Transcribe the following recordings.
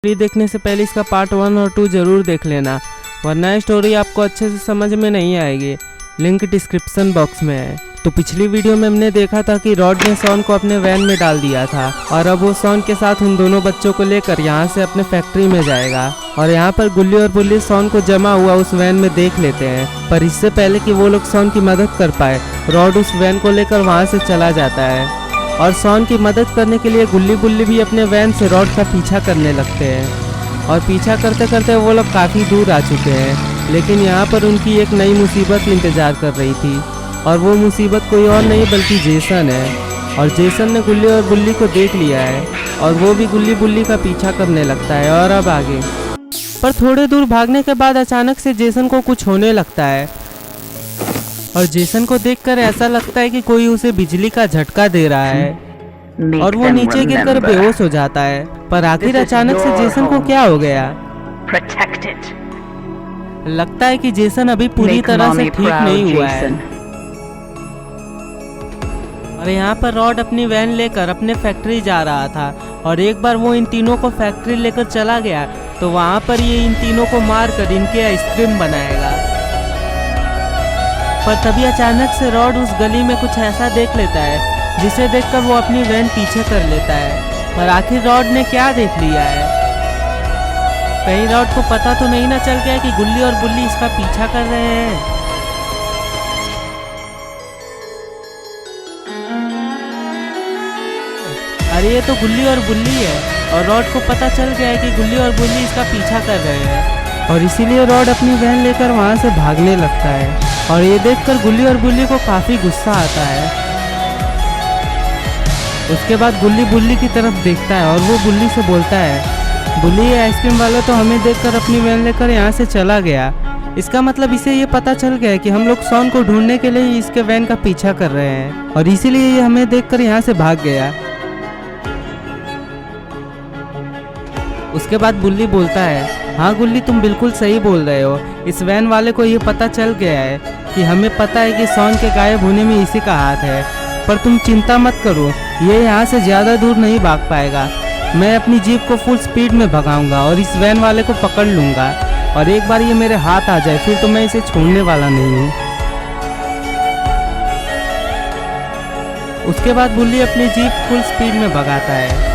Story देखने से पहले इसका पार्ट 1 और 2 ज़रूर देख लेना, वरना स्टोरी आपको अच्छे से समझ में नहीं आएगी। लिंक डिस्क्रिप्शन बॉक्स में है। तो पिछली वीडियो में हमने देखा था कि रॉड ने शॉन को अपने वैन में डाल दिया था और अब वो शॉन के साथ उन दोनों बच्चों को लेकर यहाँ से अपने फैक्ट्री में जाएगा। और यहाँ पर गुल्ली और बुल्ली शॉन को जमा हुआ उस वैन में देख लेते हैं, पर इससे पहले कि वो लोग शॉन की मदद कर पाए, रॉड उस वैन को लेकर वहाँ से चला जाता है। और शॉन की मदद करने के लिए गुल्ली बुल्ली भी अपने वैन से रॉड का पीछा करने लगते हैं। और पीछा करते करते वो लोग काफ़ी दूर आ चुके हैं, लेकिन यहाँ पर उनकी एक नई मुसीबत इंतज़ार कर रही थी। और वो मुसीबत कोई और नहीं बल्कि जेसन है। और जेसन ने गुल्ली और बुल्ली को देख लिया है और वो भी गुल्ली बुल्ली का पीछा करने लगता है। और अब आगे पर थोड़े दूर भागने के बाद अचानक से जेसन को कुछ होने लगता है और जेसन को देखकर ऐसा लगता है कि कोई उसे बिजली का झटका दे रहा है और वो नीचे गिरकर बेहोश हो जाता है। पर आखिर अचानक से जेसन को क्या हो गया? लगता है कि जेसन अभी पूरी तरह से ठीक नहीं हुआ है। और यहाँ पर रॉड अपनी वैन लेकर अपने फैक्ट्री जा रहा था और एक बार वो इन तीनों को फैक्ट्री लेकर चला गया तो वहाँ पर ये इन तीनों को मारकर इनके आइसक्रीम बनाएगा। पर तभी अचानक से रॉड उस गली में कुछ ऐसा देख लेता है जिसे देखकर वो अपनी वैन पीछे कर लेता है। पर आखिर रॉड ने क्या देख लिया है? कहीं रॉड को पता तो नहीं ना चल गया कि गुल्ली और बुल्ली इसका पीछा कर रहे हैं? अरे ये तो गुल्ली और बुल्ली है और रॉड को पता चल गया है कि गुल्ली और बुल्ली इसका पीछा कर रहे हैं और इसीलिए रॉड अपनी वैन लेकर वहाँ से भागने लगता है। और ये देखकर गुल्ली और बुल्ली को काफ़ी गुस्सा आता है। उसके बाद गुल्ली बुल्ली की तरफ देखता है और वो बुल्ली से बोलता है, बुल्ली ये आइसक्रीम वाला तो हमें देखकर अपनी वैन लेकर यहाँ से चला गया। इसका मतलब इसे ये पता चल गया कि हम लोग शॉन को ढूंढने के लिए इसके वैन का पीछा कर रहे हैं और इसीलिए ये हमें देखकर यहाँ से भाग गया। उसके बाद बुल्ली बोलता है, हाँ गुल्ली तुम बिल्कुल सही बोल रहे हो। इस वैन वाले को ये पता चल गया है कि हमें पता है कि शॉन के गायब होने में इसी का हाथ है। पर तुम चिंता मत करो, ये यहाँ से ज़्यादा दूर नहीं भाग पाएगा। मैं अपनी जीप को फुल स्पीड में भगाऊंगा और इस वैन वाले को पकड़ लूँगा और एक बार ये मेरे हाथ आ जाए फिर तो मैं इसे छोड़ने वाला नहीं हूँ। उसके बाद बुल्ली अपनी जीप फुल स्पीड में भगाता है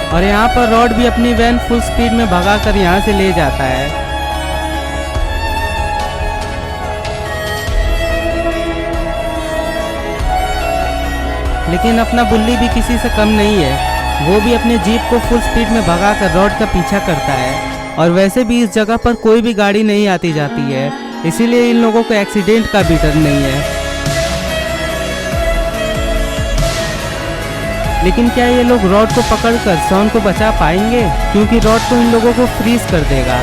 और यहाँ पर रॉड भी अपनी वैन फुल स्पीड में भगाकर यहाँ से ले जाता है। लेकिन अपना बुल्ली भी किसी से कम नहीं है, वो भी अपने जीप को फुल स्पीड में भगाकर रॉड का पीछा करता है। और वैसे भी इस जगह पर कोई भी गाड़ी नहीं आती जाती है, इसीलिए इन लोगों को एक्सीडेंट का भी डर नहीं है। लेकिन क्या ये लोग रॉड को पकड़कर शॉन को बचा पाएंगे? क्योंकि रॉड तो इन लोगों को फ्रीज कर देगा।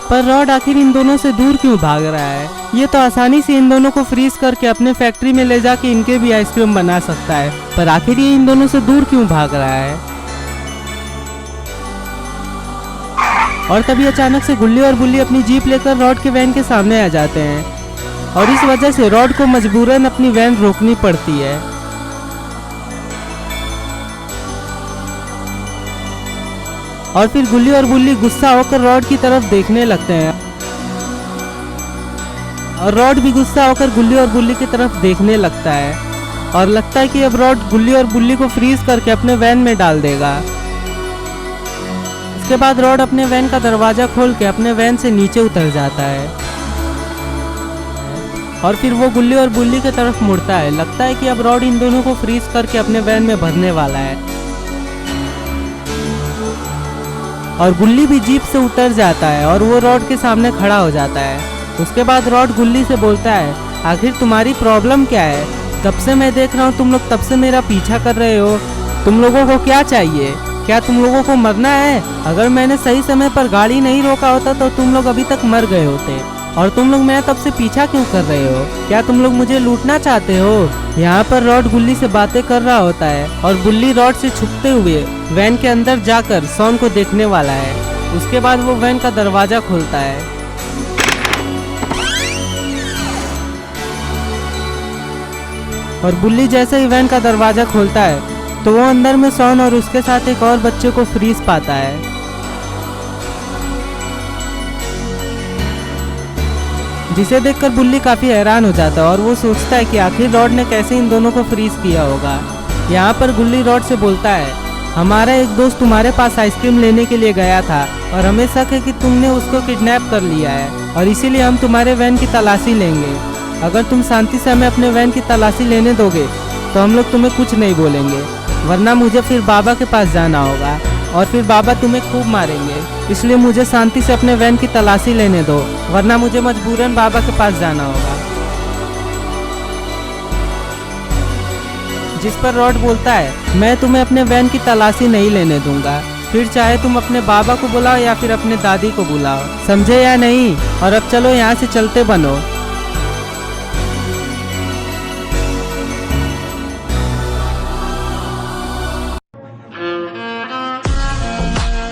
पर रॉड आखिर इन दोनों से दूर क्यों भाग रहा है? ये तो आसानी से इन दोनों को फ्रीज करके अपने फैक्ट्री में ले जाके इनके भी आइसक्रीम बना सकता है, पर आखिर ये इन दोनों से दूर क्यों भाग रहा है? और तभी अचानक से गुल्ली और बुल्ली अपनी जीप लेकर रॉड के वैन के सामने आ जाते हैं और इस वजह से रॉड को मजबूरन अपनी वैन रोकनी पड़ती है। और फिर गुल्ली और बुल्ली गुस्सा होकर रॉड की तरफ देखने लगते हैं और रॉड भी गुस्सा होकर गुल्ली और बुल्ली की तरफ देखने लगता है और लगता है कि अब रॉड गुल्ली और बुल्ली को फ्रीज करके अपने वैन में डाल देगा। उसके बाद रॉड अपने वैन का दरवाज़ा खोल के अपने वैन से नीचे उतर जाता है और फिर वो गुल्ली और बुल्ली की तरफ मुड़ता है। लगता है कि अब रॉड इन दोनों को फ्रीज करके अपने वैन में भरने वाला है और गुल्ली भी जीप से उतर जाता है और वो रॉड के सामने खड़ा हो जाता है। उसके बाद रॉड गुल्ली से बोलता है, आखिर तुम्हारी प्रॉब्लम क्या है? तब से मैं देख रहा हूँ तुम लोग तब से मेरा पीछा कर रहे हो। तुम लोगों को क्या चाहिए? क्या तुम लोगों को मरना है? अगर मैंने सही समय पर गाड़ी नहीं रोका होता तो तुम लोग अभी तक मर गए होते। और तुम लोग मेरा तब से पीछा क्यों कर रहे हो? क्या तुम लोग मुझे लूटना चाहते हो? यहाँ पर रॉड गुल्ली से बातें कर रहा होता है और बुल्ली रॉड से छुपते हुए वैन के अंदर जाकर शॉन को देखने वाला है। उसके बाद वो वैन का दरवाजा खोलता है और बुल्ली जैसे ही वैन का दरवाज़ा खोलता है तो वो अंदर में शॉन और उसके साथ एक और बच्चे को फ्रीज पाता है। जिसे देखकर बुल्ली काफ़ी हैरान हो जाता है और वो सोचता है कि आखिर रॉड ने कैसे इन दोनों को फ्रीज किया होगा। यहाँ पर बुल्ली रॉड से बोलता है, हमारा एक दोस्त तुम्हारे पास आइसक्रीम लेने के लिए गया था और हमें शक है कि तुमने उसको किडनैप कर लिया है और इसीलिए हम तुम्हारे वैन की तलाशी लेंगे। अगर तुम शांति से हमें अपने वैन की तलाशी लेने दोगे तो हम लोग तुम्हें कुछ नहीं बोलेंगे, वरना मुझे फिर बाबा के पास जाना होगा और फिर बाबा तुम्हें खूब मारेंगे। इसलिए मुझे शांति से अपने वैन की तलाशी लेने दो, वरना मुझे मजबूरन बाबा के पास जाना होगा। जिस पर रॉड बोलता है, मैं तुम्हें अपने वैन की तलाशी नहीं लेने दूंगा, फिर चाहे तुम अपने बाबा को बुलाओ या फिर अपने दादी को बुलाओ, समझे या नहीं? और अब चलो यहाँ से चलते बनो।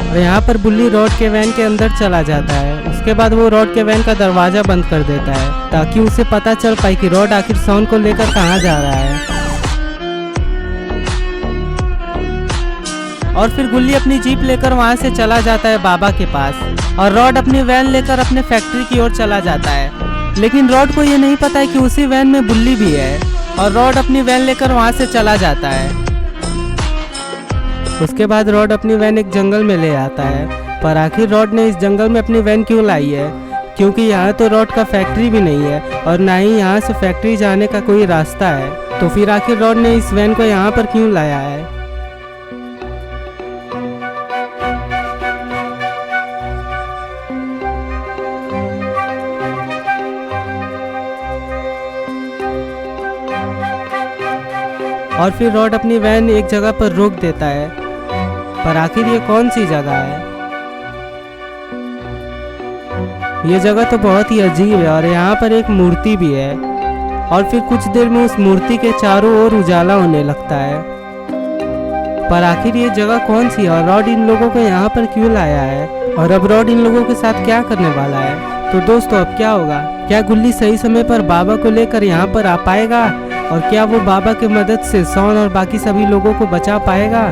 और यहाँ पर बुल्ली रॉड के वैन के अंदर चला जाता है। उसके बाद वो रॉड के वैन का दरवाज़ा बंद कर देता है ताकि उसे पता चल पाए कि रॉड आखिर शॉन को लेकर कहाँ जा रहा है। और फिर गुल्ली अपनी जीप लेकर वहाँ से चला जाता है बाबा के पास और रॉड अपनी वैन लेकर अपने फैक्ट्री की ओर चला जाता है। लेकिन रॉड को ये नहीं पता है कि उसी वैन में बुल्ली भी है और रॉड अपनी वैन लेकर वहाँ से चला जाता है। उसके बाद रॉड अपनी वैन एक जंगल में ले आता है, पर आखिर रॉड ने इस जंगल में अपनी वैन क्यों लाई है? क्योंकि यहाँ तो रॉड का फैक्ट्री भी नहीं है और ना ही यहाँ से फैक्ट्री जाने का कोई रास्ता है। तो फिर आखिर रॉड ने इस वैन को यहाँ पर क्यों लाया है? और फिर रॉड अपनी वैन एक जगह पर रोक देता है, पर आखिर ये कौन सी जगह है? ये जगह तो बहुत ही अजीब है और यहाँ पर एक मूर्ति भी है और फिर कुछ देर में उस मूर्ति के चारों ओर उजाला होने लगता है। पर आखिर ये जगह कौन सी है और रॉड इन लोगों को यहाँ पर क्यों लाया है? और अब रॉड इन लोगों के साथ क्या करने वाला है? तो दोस्तों अब क्या होगा? क्या गुल्ली सही समय पर बाबा को लेकर यहाँ पर आ पाएगा? और क्या वो बाबा की मदद से शॉन और बाकी सभी लोगों को बचा पाएगा?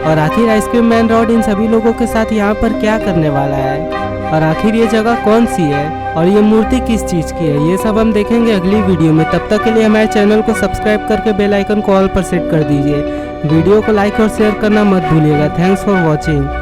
और आखिर आइसक्रीम मैन रॉड इन सभी लोगों के साथ यहाँ पर क्या करने वाला है? और आखिर ये जगह कौन सी है और ये मूर्ति किस चीज़ की है? ये सब हम देखेंगे अगली वीडियो में। तब तक के लिए हमारे चैनल को सब्सक्राइब करके बेल आइकन को ऑल पर सेट कर दीजिए। वीडियो को लाइक और शेयर करना मत भूलिएगा। Thanks for watching.